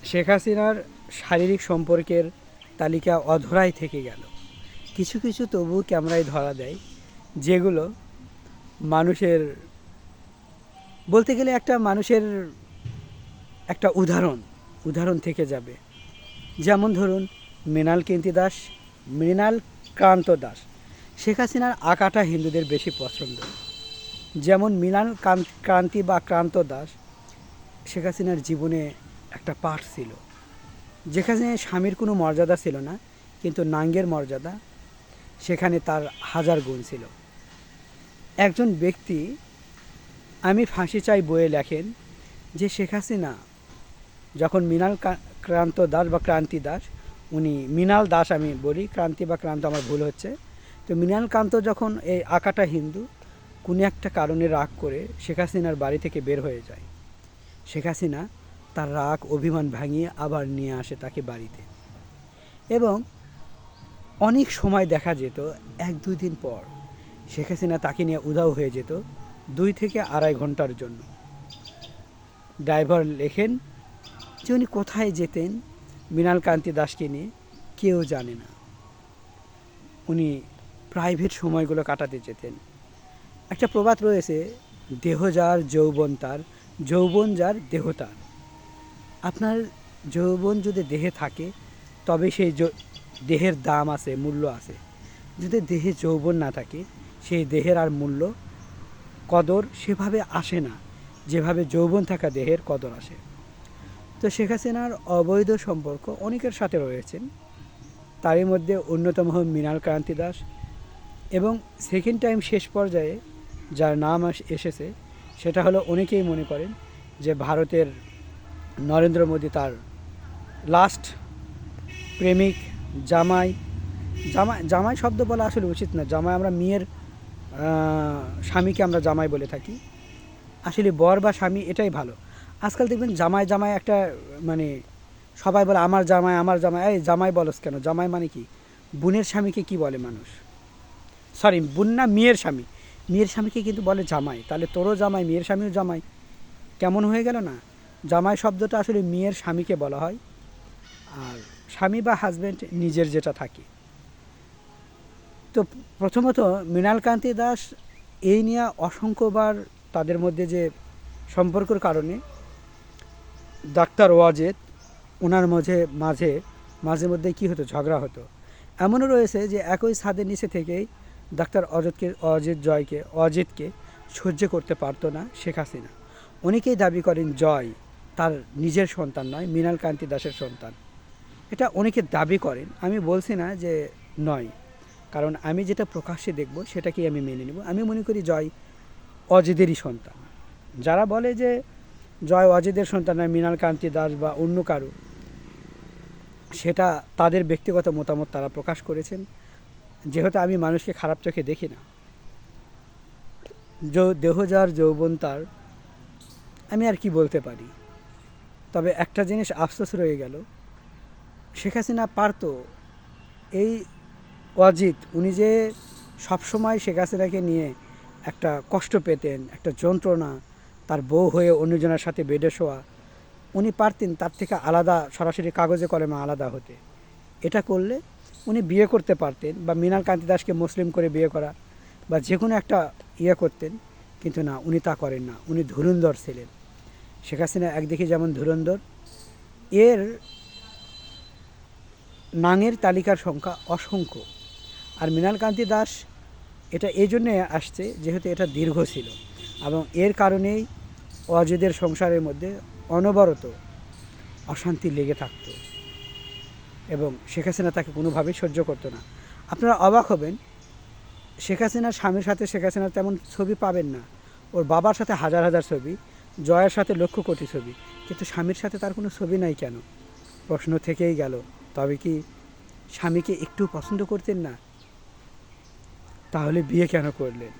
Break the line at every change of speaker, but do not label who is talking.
শেখ হাসিনার শারীরিক সম্পর্কের তালিকা অধরাই থেকে গেল। কিছু কিছু তবু ক্যামেরায় ধরা দেয়, যেগুলো মানুষের বলতে গেলে একটা মানুষের একটা উদাহরণ থেকে যাবে। যেমন ধরুন মৃণাল ক্রান্ত দাস। শেখ হাসিনার আঁকাটা হিন্দুদের বেশি পছন্দ। যেমন ক্রান্তি বা ক্রান্ত দাস শেখ হাসিনার জীবনে একটা পাঠ ছিল, যেখানে স্বামীর কোনো মর্যাদা ছিল না, কিন্তু নাঙ্গের মর্যাদা সেখানে তার হাজার গুণ ছিল। একজন ব্যক্তি আমি ফাঁসি চাই বইয়ে লেখেন যে শেখ হাসিনা যখন ক্রান্ত দাস বা ক্রান্তি দাস, উনি মৃণাল দাস, আমি বলি ক্রান্তি বা ক্রান্ত আমার ভুল হচ্ছে, তো মৃণাল কান্ত যখন এই আঁকাটা হিন্দু কোনো একটা কারণে রাগ করে শেখ হাসিনার বাড়ি থেকে বের হয়ে যায়, শেখ হাসিনা তার রাগ অভিমান ভাঙিয়ে আবার নিয়ে আসে তাকে বাড়িতে। এবং অনেক সময় দেখা যেত 1-2 দিন পর শেখ হাসিনা তাকে নিয়ে উধাও হয়ে যেত 2 থেকে 2.5 ঘন্টার জন্য। ড্রাইভার লেখেন যে উনি কোথায় যেতেন মৃণাল কান্তি দাসকে নিয়ে কেউ জানে না। উনি প্রাইভেট সময়গুলো কাটাতে যেতেন। একটা প্রবাদ রয়েছে, দেহ যার যৌবন তার, যৌবন যার দেহ তার। আপনার যৌবন যদি দেহে থাকে তবে সেই দেহের দাম আছে, মূল্য আছে। যদি দেহে যৌবন না থাকে সেই দেহের আর মূল্য কদর সেভাবে আসে না, যেভাবে যৌবন থাকা দেহের কদর আসে। তো শেখ হাসিনার অবৈধ সম্পর্ক অনেকের সাথে রয়েছেন, তারই মধ্যে অন্যতম হল মৃণাল কান্তি দাস। এবং সেকেন্ড টাইম শেষ পর্যায়ে যার নাম এসেছে সেটা হলো, অনেকেই মনে করেন যে ভারতের নরেন্দ্র মোদী তার লাস্ট প্রেমিক, জামাই। জামাই শব্দ বলা আসলে উচিত না। জামাই, আমরা মেয়ের স্বামীকে আমরা জামাই বলে থাকি। আসলে বর বা স্বামী এটাই ভালো। আজকাল দেখবেন জামাই জামাই একটা মানে সবাই বলে আমার জামাই আমার জামাই। এই জামাই বলস কেন? জামাই মানে কি? বোনের স্বামীকে কি বলে মানুষ? সরি, বোন না, মেয়ের স্বামী। মেয়ের স্বামীকে কিন্তু বলে জামাই। তাহলে তোরও জামাই, মেয়ের স্বামীও জামাই, কেমন হয়ে গেল না? জামাই শব্দটা আসলে মেয়ের স্বামীকে বলা হয়, আর স্বামী বা হাজব্যান্ড নিজের যেটা থাকে। তো প্রথমত মৃণাল কান্তি দাস এই নিয়ে অসংখ্যবার তাদের মধ্যে যে সম্পর্কের কারণে ডাক্তার ওয়াজেদ ওনার মাঝে মধ্যে কী হতো, ঝগড়া হতো। এমনও রয়েছে যে একই ছাদের নিচে থেকেই ডাক্তার অজিতকে সহ্য করতে পারতো না শেখ হাসিনা। অনেকেই দাবি করেন জয় তার নিজের সন্তান নয়, মৃণাল কান্তি দাসের সন্তান। এটা অনেকে দাবি করেন, আমি বলছি না যে নয়, কারণ আমি যেটা প্রকাশ্যে দেখব সেটাকেই আমি মেনে নেব। আমি মনে করি জয় অজিতেরই সন্তান। যারা বলে যে জয় অজিতের সন্তান নয়, মৃণাল কান্তি দাস বা অন্য কারো, সেটা তাদের ব্যক্তিগত মতামত তারা প্রকাশ করেছেন। যেহেতু আমি মানুষকে খারাপ চোখে দেখি না, দেহ যার যৌবন তার, আমি আর কি বলতে পারি। তবে একটা জিনিস আফসোস রয়ে গেল, শেখ হাসিনা পারত এই অজিত, উনি যে সবসময় শেখ হাসিনাকে নিয়ে একটা কষ্ট পেতেন, একটা যন্ত্রণা, তার বউ হয়ে অন্যজনের সাথে বেডে শোয়া, উনি পারতেন তার থেকে আলাদা, সরাসরি কাগজে কলমে আলাদা হতে। এটা করলে উনি বিয়ে করতে পারতেন, বা মৃণাল কান্তি দাসকে মুসলিম করে বিয়ে করা, বা যে কোনো একটা করতেন। কিন্তু না, উনি তা করেন না। উনি ধুরন্ধর ছিলেন। শেখ হাসিনা একদিকে যেমন ধুরন্ধর, এর নাঙের তালিকার সংখ্যা অসংখ্য। আর মৃণাল কান্তি দাস এটা এই জন্যে আসছে যেহেতু এটা দীর্ঘ ছিল, এবং এর কারণেই অজিতের সংসারের মধ্যে অনবরত অশান্তি লেগে থাকত, এবং শেখ হাসিনা তাকে কোনোভাবেই সহ্য করতো না। আপনারা অবাক হবেন, শেখ হাসিনার স্বামীর সাথে শেখ হাসিনার তেমন ছবি পাবেন না। ওর বাবার সাথে হাজার হাজার ছবি, জয়ের সাথে লক্ষ কোটি ছবি, কিন্তু স্বামীর সাথে তার কোনো ছবি নাই কেন? প্রশ্ন থেকেই গেল। তবে কি স্বামীকে একটু পছন্দ করতেন না? তাহলে বিয়ে কেন করলেন?